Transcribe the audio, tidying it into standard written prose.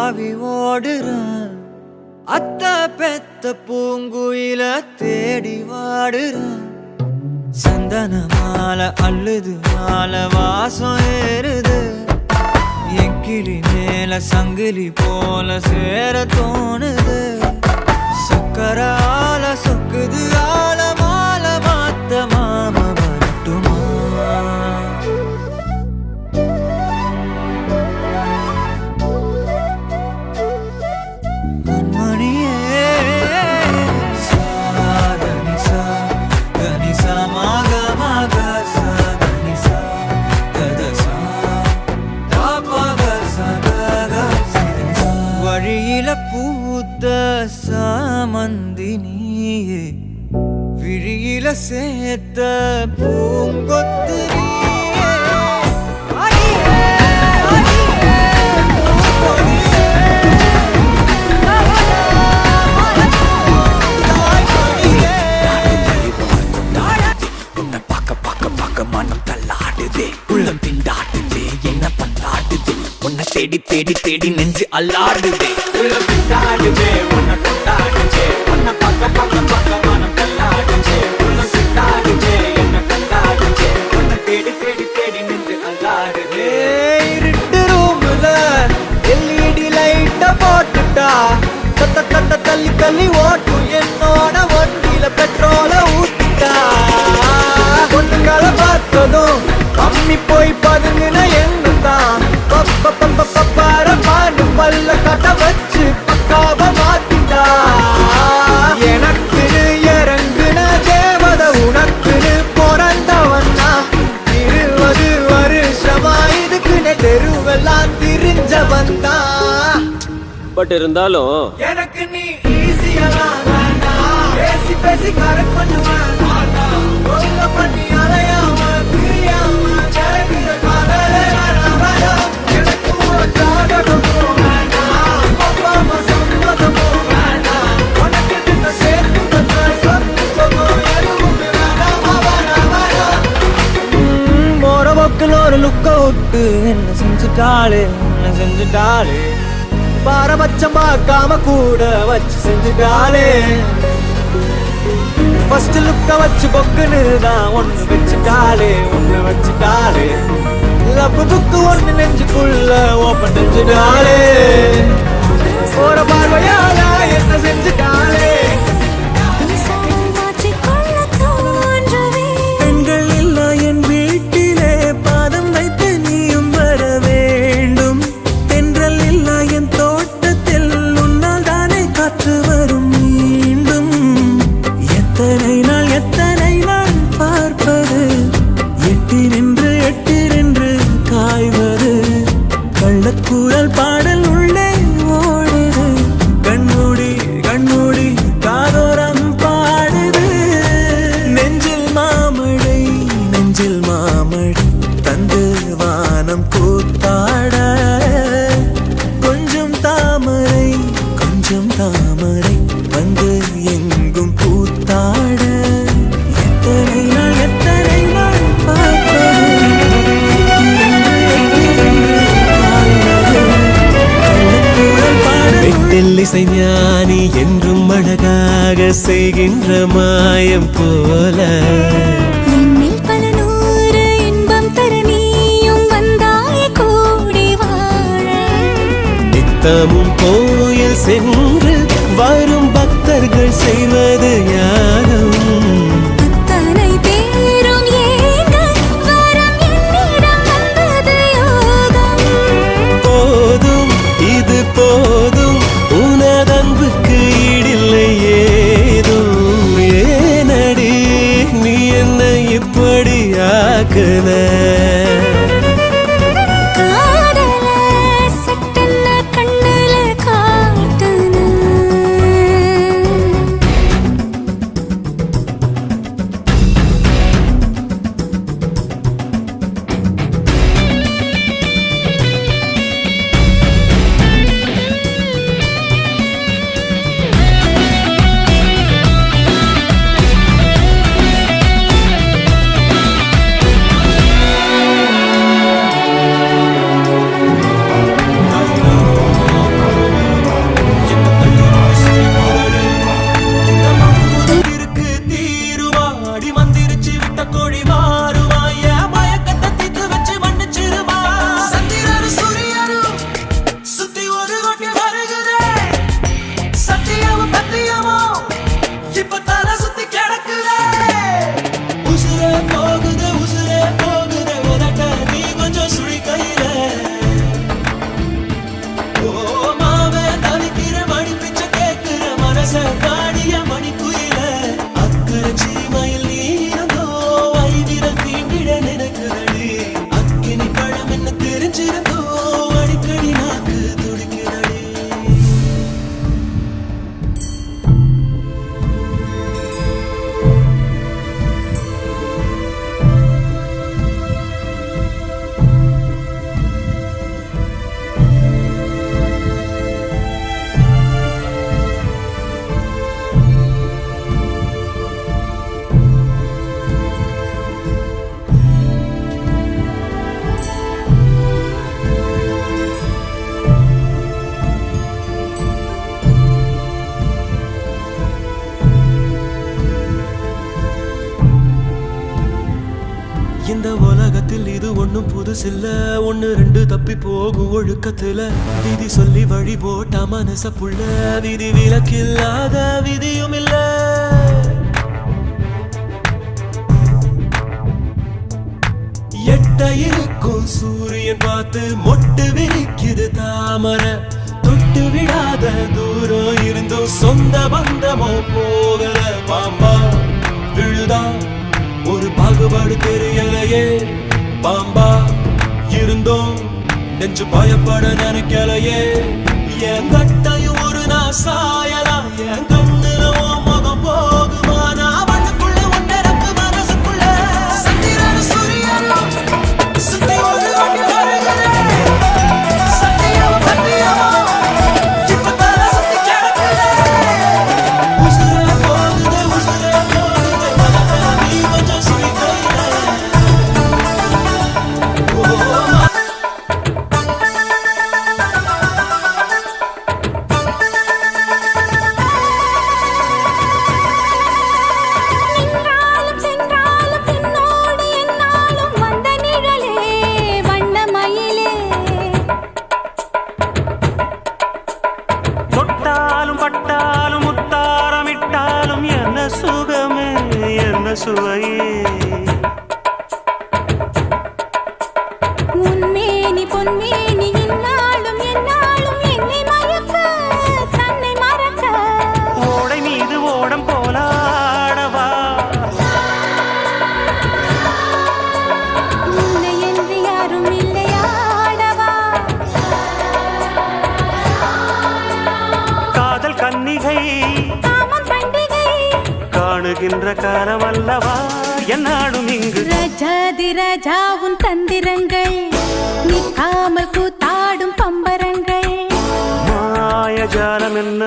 தாவி ஓடுறான். அத்த பெத்த பூங்குயில தேடி வாடுறான். சந்தன மாலை அள்ளுது மாலை வாசம் ஏறுது. என் கிளி மேல சங்கிலி போல சேர தோணுது. சக்கர ஆல சொக்குது ஆல மால மாத்த மாம வரட்டுமா? மணியே சாதனிசா கனிசா மாக மாக சாதனிசா கதசா தாபக சகக சிதனிசா. வழியில பூத்த சாமந்தி நீயே, விழியில சேர்த்த பூங்கொத்து நீயே. அடியே அடியே பூங்கொடியே மனம் தள்ளாடுதே, உள்ளம் திண்டாடுதே, என்ன பந்தாடுதே, உன்னை தேடி தேடி தேடி நெஞ்சு அல்லாடுதே. உள்ளம் திண்டாடுதே, உன்னை கொண்டாடுதே, உன்னை பக்க பக்க பக்க மனம் தள்ளாடுதே. உள்ளம் திண்டாடுதே, என்ன பந்தாடுதே, உன்னை தேடி தேடி தேடி நெஞ்சு அல்லாடுதே. இருட்டு ரூம்ல LED லைட்ட போட்டுட்டா தத்த தத்த தள்ளி தள்ளி ஓட்டும் என்னோட வண்டியில பெட்ரோல ஊத்திட்டா. பொண்ணுங்கள பார்த்ததும் அம்மி போய் பதுங்கின என்னதான் பப்பார பாண்டு பல்ல கட்ட வச்சு பக்காவ மாத்திட்டா. எனக்குன்னு இறங்குன தேவத உனக்குன்னு பிறந்தவன்னா 20 வருஷமா இதுக்குன்னு தெருவெல்லாம் திரிஞ்சவன் தான். பட் இருந்தாலும் எனக்கு நீ ஈஸியெல்லாம் வேண்டாம். பேசி பேசி கரெக்ட் பண்ணுவேன். ஒழுங்க பண்ணி அலையாம பிரியாம கிடைக்கிற காதலே வேணாம் வேணாம். எனக்கு ஒரு ஜாதகமும் வேண்டாம். ஒப்பாம சம்மதமும் வேண்டாம். உனக்கு நின்ன சேர்த்து வந்த சொத்து சொந்தம் எதுவுமே வேண்டாமா வேணாம் வேணாம். போற பக்கத்தில் ஒரு லுக்க விட்டு என்ன செஞ்சுட்டாளே என்ன செஞ்சுட்டாளே. பாரபட்சம் பார்க்காம கூட வச்சு செஞ்சுட்டாளே. ஃபர்ஸ்ட் லுக்க வச்சு பொக்குன்னு தான் ஒண்ணு வச்சுட்டாளே ஒண்ணு வச்சுட்டாளே. லப்பு புக்கு ஒண்ணு நெஞ்சுக்குள்ள ஓப்பன் செஞ்சுட்டாளே. போற பார்வையால என்ன செஞ்சுட்டாளே. பெண்கள் இல்லா என் வீட்டிலே பாதம் வைத்து நீயும் வர வேண்டும். தென்றல் இல்லா என் தோட்டத்தில் உன்னால் தானே காற்று வரும் மீண்டும். எத்தனை நாள் பார்ப்பது எட்டி நின்று காய்வது. கள்ளக்கூறல் பாடல் உள்ளே ஓடுது. கண்மூடி கண்மூடி காதோரம் பாடுது. நெஞ்சில் மாமழை தந்து வானம் கூத்தாட. கொஞ்சம் தாமரை வந்து எங்கும் கூத்தாட. எத்தனை நாள் பார்ப்பது வெட்டில்லிசை ஞானி என்றும் அழகாக செய்கின்ற மாயம் போல. என்னில் பல நூறு இன்பம் தர நீயும் வந்தாய் கூடி வாழ. நித்தமும் கோயில் சென்று வரும் பக்தர்கள் செய்வது யாரும். அத்தனை பேரும் ஏங்க வரம் என்னிடம் வந்தது யோகம். போதும் இது போதும் உனதன்புக்கு ஈடில்லை ஏதும். ஏனடி நீ என்னை இப்படி ஆக்குன. காதல சட்டென்ன கண்ணுல காட்டுன. ஒண்ணும் புதுசில்ல ஒண்ணு ரெண்டு தப்பி போகும் ஒழுக்கத்துல விதி சொல்லி வழி போட்டா மனச புள்ள விதி விலக்கில்லாத விதியும் இல்ல எட்ட இருக்கும் சூரியன் பார்த்து மொட்டு விரிக்குது தாமரை தொட்டு விடாத தூரம் இருந்தும் சொந்த பந்தமோ போகல பாம்பா விழுதா ஒரு பாகுபாடு தெரியலையே பாம்பா இருந்தோம் நெஞ்சு பயப்பட நினைக்கலையே என் கட்டையும் ஒரு நான் சாயலாம் என் கண்ணுல உன் முகம் போகுமா நான் வட்டுக்குள்ள ஒன்னரப்பு மனசுக்குள்ள சந்திரன சூரியனும் சுத்தி ஒரு வாட்டி வருகிறேன் சத்தியம் சத்தியம் இப்ப தர சுத்தி கிடக்கிறேன் உசுர போகுது நீ கொஞ்சம் சுழிக்கிறேன் நின்றாலும் சென்றாலும் பின்னோடு என்னாலும் வந்த நிழலே வண்ணமயிலே தொட்டாலும் பட்டாலும் முத்தாரமிட்டாலும் என்ன சுகமே என்ன சுவையே உன்மேனி பொன்மேனி இந்நாளும் எந்நாளும் என்னை மயக்க தன்னை மறக்க ஓடை மீது ஓடம் போலாடவா உன்னை என்று யாரும் இல்லையாடவா காதல் கன்னிகை காமம் பண்டிகை காணுகின்ற காலமல்லவா என்னாடும் இங்கு ரஜாதி ராஜா உன் தந்திரங்கள் நிற்காமல் கூத்தாடும் பம்பரங்கள் மாயஜாலம் என்ன